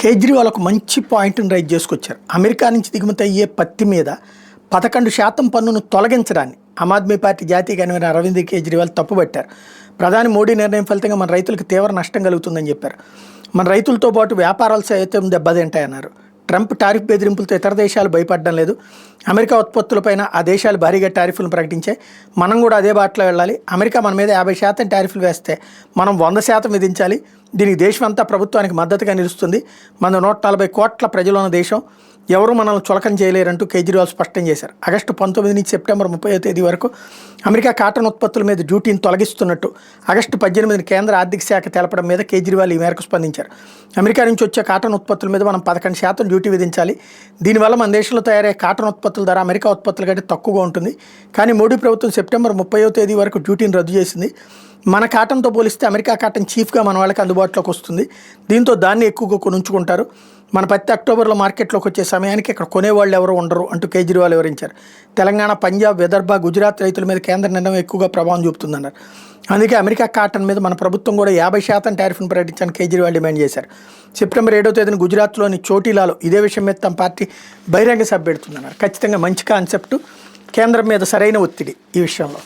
కేజ్రీవాల్ ఒక మంచి పాయింట్ని రైజ్ చేసుకొచ్చారు. అమెరికా నుంచి దిగుమతి అయ్యే పత్తి మీద 11% పన్నును తొలగించడాన్ని ఆమ్ ఆద్మీ పార్టీ జాతీయ కన్వీనర్ అరవింద్ కేజ్రీవాల్ తప్పుపట్టారు. ప్రధాని మోడీ నిర్ణయం ఫలితంగా మన రైతులకు తీవ్ర నష్టం కలుగుతుందని చెప్పారు. మన రైతులతో పాటు వ్యాపారాలు సైతం దెబ్బతింటాయన్నారు. ట్రంప్ టారిఫ్ బెదిరింపులతో ఇతర దేశాలు భయపడడం లేదు. అమెరికా ఉత్పత్తులపైన ఆ దేశాలు భారీగా టారిఫ్లను ప్రకటించాయి. మనం కూడా అదే బాటలో వెళ్ళాలి. అమెరికా మన మీద 50% టారిఫ్లు వేస్తే మనం 100% విధించాలి. దీనికి దేశమంతా ప్రభుత్వానికి మద్దతుగా నిలుస్తుంది. మన 140 కోట్ల ప్రజలున్న దేశం, ఎవరు మనల్ని చులకన చేయలేరంటూ కేజ్రీవాల్ స్పష్టం చేశారు. ఆగస్టు 19 నుంచి సెప్టెంబర్ 30వ తేదీ వరకు అమెరికా కాటన్ ఉత్పత్తుల మీద డ్యూటీని తొలగిస్తున్నట్టు ఆగస్టు 18 కేంద్ర ఆర్థిక శాఖ తెలపడం మీద కేజ్రీవాల్ ఈ మేరకు స్పందించారు. అమెరికా నుంచి వచ్చే కాటన్ ఉత్పత్తుల మీద మనం 11% డ్యూటీ విధించాలి. దీనివల్ల మన దేశంలో తయారయ్యే కాటన్ ఉత్పత్తుల ధర అమెరికా ఉత్పత్తుల కంటే తక్కువగా ఉంటుంది. కానీ మోడీ ప్రభుత్వం సెప్టెంబర్ 30వ తేదీ వరకు డ్యూటీని రద్దు చేసింది. మన కాటన్తో పోలిస్తే అమెరికా కాటన్ చీఫ్గా మన వాళ్ళకి అందుబాటులోకి వస్తుంది. దీంతో దాన్ని ఎక్కువగా కొనుంచుకుంటారు. మన పత్తి అక్టోబర్లో మార్కెట్లోకి వచ్చే సమయానికి ఇక్కడ కొనేవాళ్ళు ఎవరు ఉండరు అంటూ కేజ్రీవాల్ వివరించారు. తెలంగాణ, పంజాబ్, విదర్భ, గుజరాత్ రైతుల మీద కేంద్ర నిర్ణయం ఎక్కువగా ప్రభావం చూపుతుందన్నారు. అందుకే అమెరికా కాటన్ మీద మన ప్రభుత్వం కూడా 50% టారిఫ్ను ప్రకటించాలని కేజ్రీవాల్ డిమాండ్ చేశారు. సెప్టెంబర్ 7వ తేదీన గుజరాత్లోని చోటీలాలో ఇదే విషయం మీద తమ పార్టీ బహిరంగ సభ పెడుతుందన్నారు. ఖచ్చితంగా మంచి కాన్సెప్టు, కేంద్రం మీద సరైన ఒత్తిడి ఈ విషయంలో.